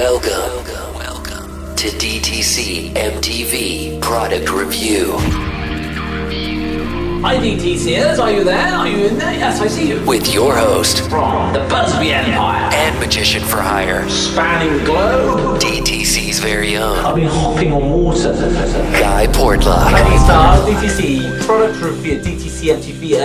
Welcome to DTC MTV Product Review. Hi DTCers, are you there? Are you in there? Yes, I see you. With your host, From the Busby Empire and magician for hire, spanning the globe, DTC's very own, I've been hopping on water. Guy Portlock. And it's our DTC Product Review, DTC MTV,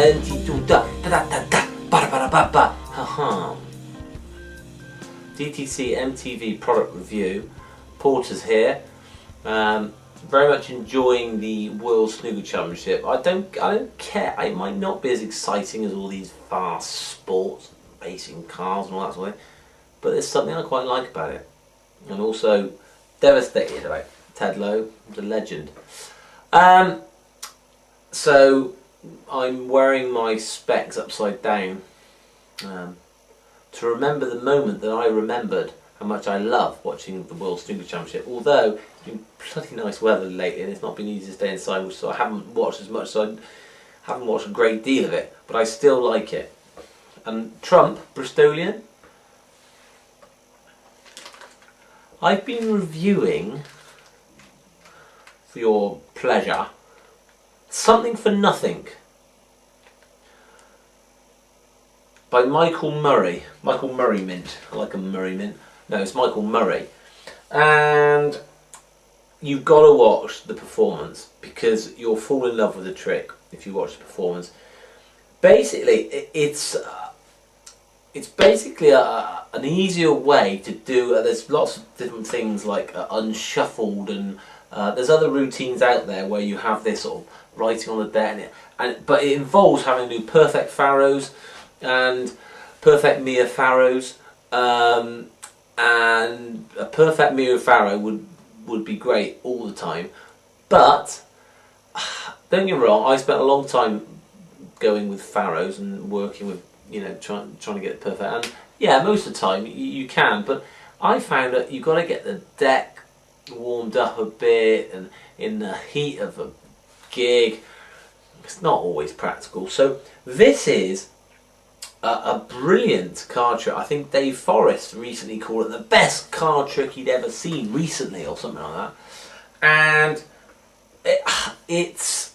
DTC MTV Product Review. Porter's here. Very much enjoying the World Snooker Championship. I don't care. It might not be as exciting as all these fast sports, racing cars and all that sort of thing, but there's something I quite like about it. And also devastated about Ted Lowe, the legend. So I'm wearing my specs upside down to remember the moment that I remembered how much I love watching the World Snooker Championship. Although it's been bloody nice weather lately and it's not been easy to stay inside, so I haven't watched as much, so I haven't watched a great deal of it, but I still like it. And Trump, Bristolian, I've been reviewing, for your pleasure, Something for Nothing by Michael Murray Mint. I like a Murray Mint. No, it's Michael Murray. And you've got to watch the performance because you'll fall in love with the trick if you watch the performance. Basically, it's basically an easier way to do. There's lots of different things like unshuffled, and there's other routines out there where you have this sort of writing on the deck, but it involves having to do perfect Faros and perfect Mia Faros. And a perfect Mia Faro would be great all the time, but don't get me wrong, I spent a long time going with Faros and working with, trying to get it perfect, and yeah, most of the time you can, but I found that you've got to get the deck warmed up a bit, and in the heat of a gig it's not always practical. So this is a brilliant card trick. I think Dave Forrest recently called it the best card trick he'd ever seen recently, or something like that. And it's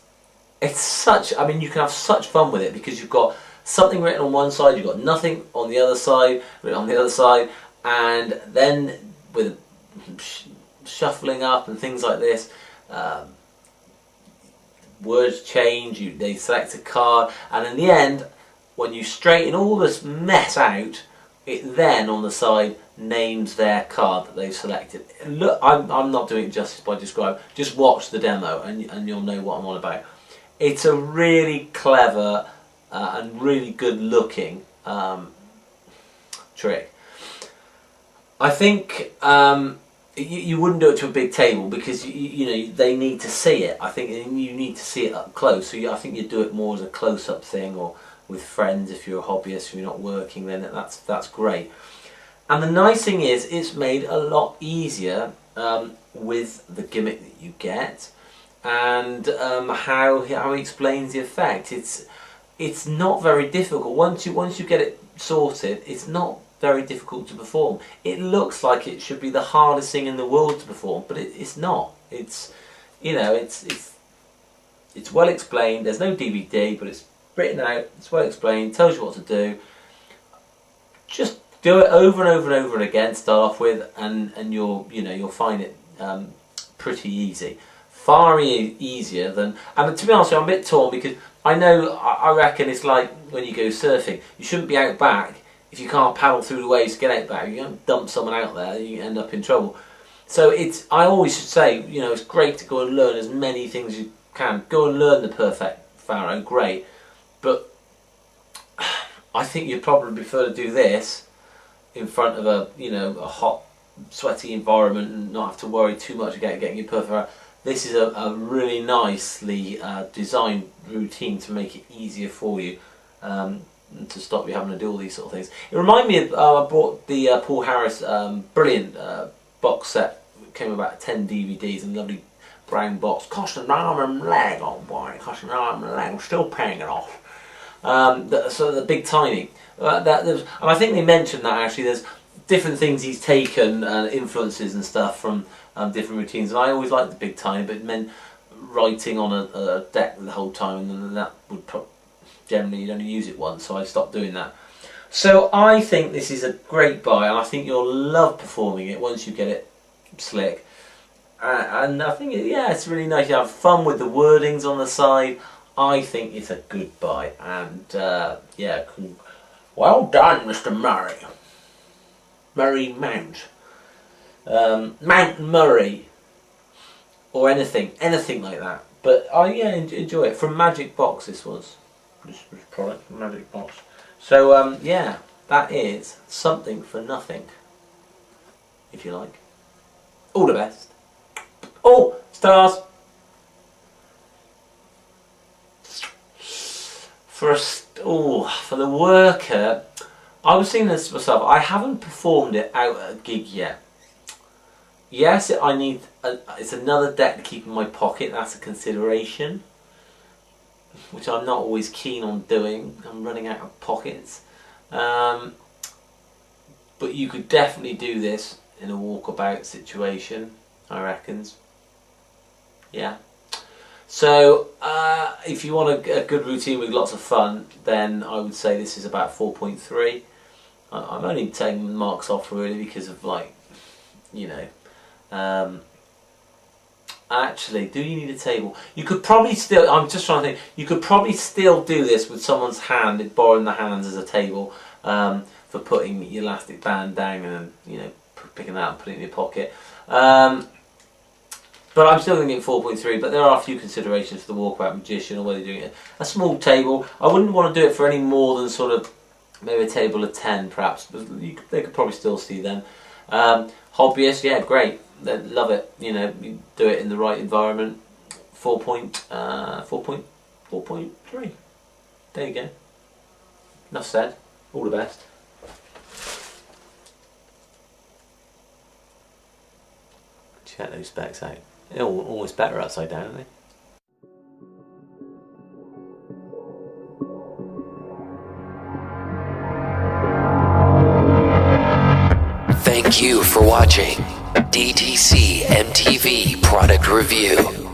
such. I mean, you can have such fun with it because you've got something written on one side, you've got nothing on the other side, written on the other side, and then with shuffling up and things like this. Words change. They select a card, and in the end, when you straighten all this mess out, it then on the side names their card that they've selected. Look, I'm not doing it justice by describing. Just watch the demo and you'll know what I'm on about. It's a really clever and really good looking trick. I think you wouldn't do it to a big table because they need to see it. I think you need to see it up close. So I think you do it more as a close-up thing, or with friends if you're a hobbyist, if you're not working, then that's great. And the nice thing is it's made a lot easier with the gimmick that you get, and how he explains the effect. It's not very difficult. Once you get it sorted, it's not very difficult to perform. It looks like it should be the hardest thing in the world to perform, but it's not. It's well explained. There's no DVD, but it's written out, it's well explained, tells you what to do. Just do it over and over and over again, start off with, and you'll find it pretty easy. Far easier than, and to be honest, I'm a bit torn because I reckon it's like when you go surfing. You shouldn't be out back if you can't paddle through the waves to get out back. You don't dump someone out there, you end up in trouble. So I always should say, it's great to go and learn as many things as you can. Go and learn the perfect Faro, great. But I think you'd probably prefer to do this in front of a hot, sweaty environment and not have to worry too much about getting your perfect. This is a really nicely designed routine to make it easier for you, to stop you having to do all these sort of things. It reminded me of I bought the Paul Harris brilliant box set. It came with about 10 DVDs and lovely brown box. Cost an arm and leg, oh boy, cost an arm and leg. I'm still paying it off. So the Big Tiny. And I think they mentioned that actually there's different things he's taken, influences and stuff from different routines. And I always liked the big time, but it meant writing on a deck the whole time, and then that would generally you'd only use it once, so I stopped doing that. So I think this is a great buy, and I think you'll love performing it once you get it slick. And I think, it's really nice. You have fun with the wordings on the side. I think it's a good buy, and well done, Mr. Murray. Murray Mount. Mount Murray. Or anything like that. But I enjoy it. From Magic Box, this was. This product from Magic Box. So, that is something for nothing. If you like. All the best. Oh, stars. For the worker, I was thinking this myself. I haven't performed it out at a gig yet. Yes, it's another deck to keep in my pocket. That's a consideration, which I'm not always keen on doing. I'm running out of pockets. But you could definitely do this in a walkabout situation, I reckons. Yeah. So, if you want a good routine with lots of fun, then I would say this is about 4.3. I'm only taking the marks off really because of actually, do you need a table? You could probably still, I'm just trying to think, you could probably still do this with someone's hand, borrowing the hands as a table, for putting your elastic band down and picking that up and putting it in your pocket. But I'm still going to get 4.3, but there are a few considerations for the walkabout magician, or whether you're doing it a small table. I wouldn't want to do it for any more than sort of maybe a table of 10 perhaps, but they could probably still see them. Hobbyists, yeah, great. They love it. You do it in the right environment. 4.3. There you go. Enough said. All the best. Check those specs out. They're almost better upside down, aren't they? Thank you for watching DTC MTV Product Review.